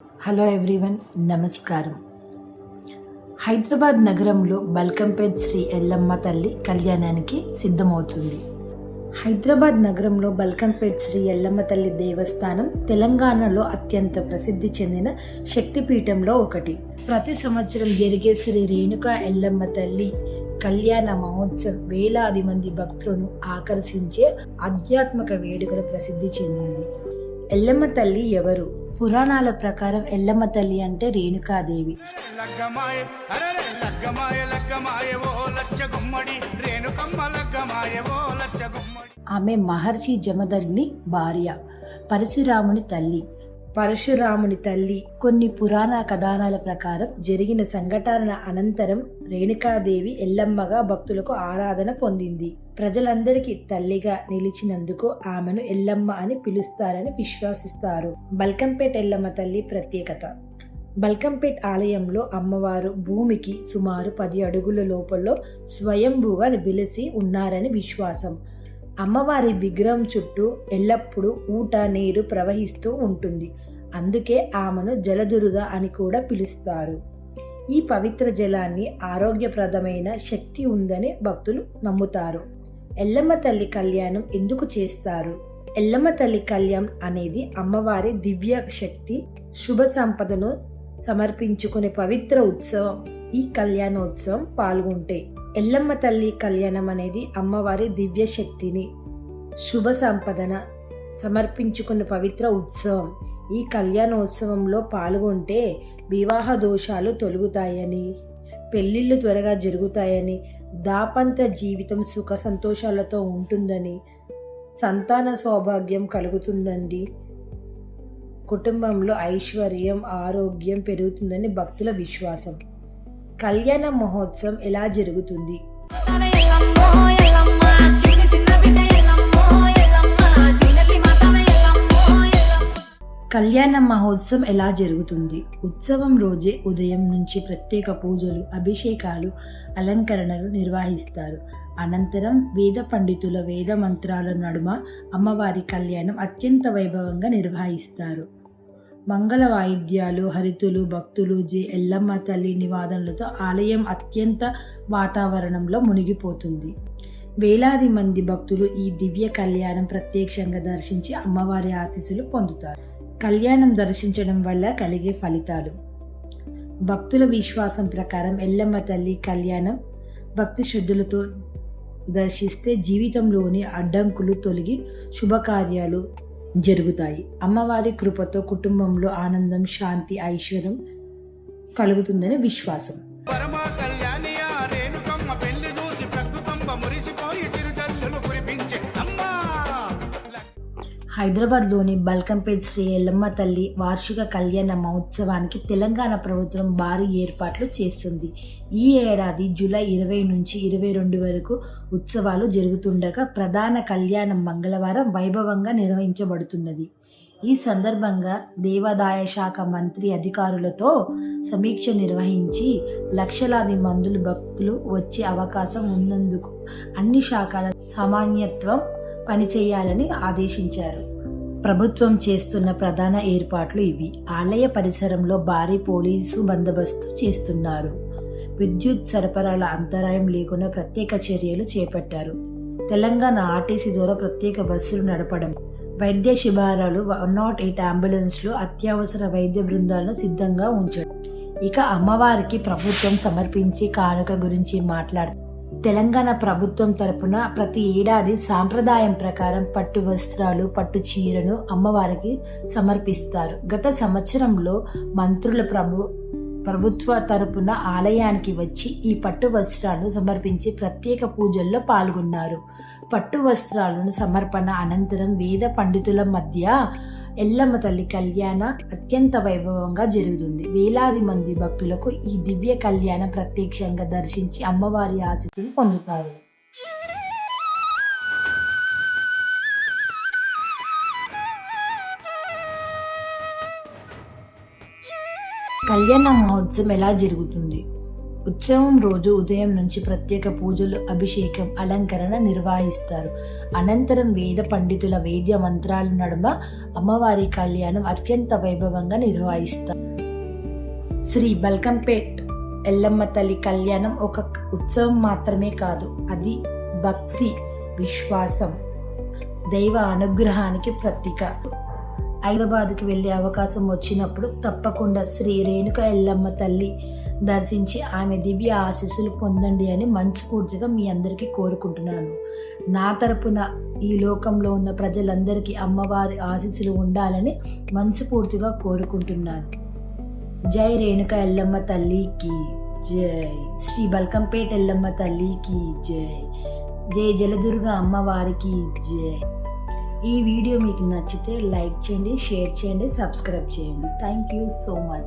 Hello everyone, నమస్కారం. హైదరాబాద్ నగరంలో బల్కంపేట్ శ్రీ ఎల్లమ్మ తల్లి కళ్యాణానికి సిద్ధమవుతుంది. హైదరాబాద్ నగరంలో బల్కంపేట్ శ్రీ ఎల్లమ్మ తల్లి దేవస్థానం తెలంగాణలో అత్యంత ప్రసిద్ధి చెందిన శక్తిపీఠంలో ఒకటి. ప్రతి సంవత్సరం జరిగే శ్రీ రేణుకా ఎల్లమ్మ తల్లి కళ్యాణ మహోత్సవం వేలాది మంది భక్తులను ఆకర్షించే ఆధ్యాత్మిక వేడుకలు ప్రసిద్ధి చెందింది. ఎల్లమ్మ తల్లి ఎవరు? పురాణాల ప్రకారం ఎల్లమ్మ తల్లి అంటే రేణుకాదేవి. ఆమె మహర్షి జమదగ్ని భార్య, పరశురాముని తల్లి. కొన్ని పురాణ కథనాల ప్రకారం జరిగిన సంఘటనల అనంతరం రేణుకాదేవి ఎల్లమ్మగా భక్తులకు ఆరాధన పొందింది. ప్రజలందరికీ తల్లిగా నిలిచినందుకు ఆమెను ఎల్లమ్మ అని పిలుస్తారని విశ్వసిస్తారు. బల్కంపేట్ ఎల్లమ్మ తల్లి ప్రత్యేకత. బల్కంపేట్ ఆలయంలో అమ్మవారు భూమికి సుమారు 10 అడుగుల లోపల స్వయంభూగా వెలిసి ఉన్నారని విశ్వాసం. అమ్మవారి విగ్రహం చుట్టూ ఎల్లప్పుడూ ఊట నీరు ప్రవహిస్తూ ఉంటుంది. అందుకే ఆమెను జలదుర్గ అని కూడా పిలుస్తారు. ఈ పవిత్ర జలాన్ని ఆరోగ్యప్రదమైన శక్తి ఉందని భక్తులు నమ్ముతారు. ఎల్లమ్మ తల్లి కళ్యాణం ఎందుకు చేస్తారు? ఎల్లమ్మ తల్లి కళ్యాణం అనేది అమ్మవారి దివ్య శక్తి, శుభ సంపదను సమర్పించుకునే పవిత్ర ఉత్సవం. ఈ కళ్యాణోత్సవం పాల్గొంటే ఎల్లమ్మ తల్లి కళ్యాణం అనేది అమ్మవారి దివ్య శక్తిని, శుభ సంపదన సమర్పించుకున్న పవిత్ర ఉత్సవం. ఈ కళ్యాణోత్సవంలో పాల్గొంటే వివాహ దోషాలు తొలగుతాయని, పెళ్లిళ్ళు త్వరగా జరుగుతాయని, దాపంత జీవితం సుఖ సంతోషాలతో ఉంటుందని, సంతాన సౌభాగ్యం కలుగుతుందండి, కుటుంబంలో ఐశ్వర్యం ఆరోగ్యం పెరుగుతుందని భక్తుల విశ్వాసం. కళ్యాణ మహోత్సవం ఎలా జరుగుతుంది? కళ్యాణ మహోత్సవం ఎలా జరుగుతుంది? ఉత్సవం రోజే ఉదయం నుంచి ప్రత్యేక పూజలు, అభిషేకాలు, అలంకరణలు నిర్వహిస్తారు. అనంతరం వేద పండితుల వేద మంత్రాల నడుమ అమ్మవారి కళ్యాణం అత్యంత వైభవంగా నిర్వహిస్తారు. మంగళ వాయిద్యాలు, హరితులు, భక్తులు, ఎల్లమ్మ తల్లి నివాదనలతో ఆలయం అత్యంత వాతావరణంలో మునిగిపోతుంది. వేలాది మంది భక్తులు ఈ దివ్య కళ్యాణం ప్రత్యక్షంగా దర్శించి అమ్మవారి ఆశీస్సులు పొందుతారు. కళ్యాణం దర్శించడం వల్ల కలిగే ఫలితాలు. భక్తుల విశ్వాసం ప్రకారం ఎల్లమ్మ తల్లి కళ్యాణం భక్తి శ్రద్ధలతో దర్శిస్తే జీవితంలోని అడ్డంకులు తొలగి శుభకార్యాలు జరుగుతాయి. అమ్మవారి కృపతో కుటుంబంలో ఆనందం, శాంతి, ఐశ్వర్యం కలుగుతుందని విశ్వాసం. హైదరాబాద్లోని బల్కంపేట్ శ్రీ ఎల్లమ్మ తల్లి వార్షిక కళ్యాణ మహోత్సవానికి తెలంగాణ ప్రభుత్వం భారీ ఏర్పాట్లు చేస్తుంది. ఈ ఏడాది జూలై 20 నుంచి 22 వరకు ఉత్సవాలు జరుగుతుండగా ప్రధాన కళ్యాణం మంగళవారం వైభవంగా నిర్వహించబడుతున్నది. ఈ సందర్భంగా దేవాదాయ శాఖ మంత్రి అధికారులతో సమీక్ష నిర్వహించి లక్షలాది మంది భక్తులు వచ్చే అవకాశం ఉన్నందుకు అన్ని శాఖల సమన్వయంతో పనిచేయాలని ఆదేశించారు. ప్రభుత్వం చేస్తున్న ప్రధాన ఏర్పాట్లు ఇవి. ఆలయ పరిసరంలో భారీ పోలీసు బందోబస్తు చేస్తున్నారు. విద్యుత్ సరఫరాల అంతరాయం లేకుండా ప్రత్యేక చర్యలు చేపట్టారు. తెలంగాణ ఆర్టీసీ ద్వారా ప్రత్యేక బస్సులు నడపడం, వైద్య శిబిరాలు, 108 అంబులెన్స్లు, అత్యవసర వైద్య బృందాలను సిద్ధంగా ఉంచడం. ఇక అమ్మవారికి ప్రభుత్వం సమర్పించే కానుక గురించి మాట్లాడుతూ తెలంగాణ ప్రభుత్వం తరపున ప్రతి ఏడాది సాంప్రదాయం ప్రకారం పట్టు వస్త్రాలు, పట్టు చీరను అమ్మవారికి సమర్పిస్తారు. గత సంవత్సరంలో మంత్రుల ప్రభుత్వ తరపున ఆలయానికి వచ్చి ఈ పట్టు వస్త్రాలను సమర్పించి ప్రత్యేక పూజల్లో పాల్గొన్నారు. పట్టు వస్త్రాలను సమర్పణ అనంతరం వేద పండితుల మధ్య ఎల్లమ్మ తల్లి కళ్యాణ అత్యంత వైభవంగా జరుగుతుంది. వేలాది మంది భక్తులకు ఈ దివ్య కళ్యాణం ప్రత్యక్షంగా దర్శించి అమ్మవారి ఆశీస్సులు పొందుతారు. కళ్యాణ మహోత్సవం ఎలా జరుగుతుంది? ఉత్సవం రోజు ఉదయం నుంచి ప్రత్యేక పూజలు, అభిషేకం, అలంకరణ నిర్వహిస్తారు. అనంతరం వేద పండితుల వేద్య మంత్రాల నడుమ అమ్మవారి కళ్యాణం అత్యంత వైభవంగా నిర్వహిస్తారు. శ్రీ బల్కంపేట్ ఎల్లమ్మ తల్లి కళ్యాణం ఒక ఉత్సవం మాత్రమే కాదు, అది భక్తి, విశ్వాసం, దైవ అనుగ్రహానికి ప్రతీక. హైదరాబాద్కి వెళ్ళే అవకాశం వచ్చినప్పుడు తప్పకుండా శ్రీ రేణుక ఎల్లమ్మ తల్లి దర్శించి ఆమె దివ్య ఆశీస్సులు పొందండి అని మనస్ఫూర్తిగా మీ అందరికీ కోరుకుంటున్నాను. నా తరపున ఈ లోకంలో ఉన్న ప్రజలందరికీ అమ్మవారి ఆశీస్సులు ఉండాలని మనస్ఫూర్తిగా కోరుకుంటున్నాను. జై రేణుక ఎల్లమ్మ తల్లికి జై. శ్రీ బల్కంపేట్ ఎల్లమ్మ తల్లికి జై. జై జలదుర్గ అమ్మవారికి జై. ఈ వీడియో మీకు నచ్చితే లైక్ చేయండి, షేర్ చేయండి, సబ్స్క్రైబ్ చేయండి. Thank you so much.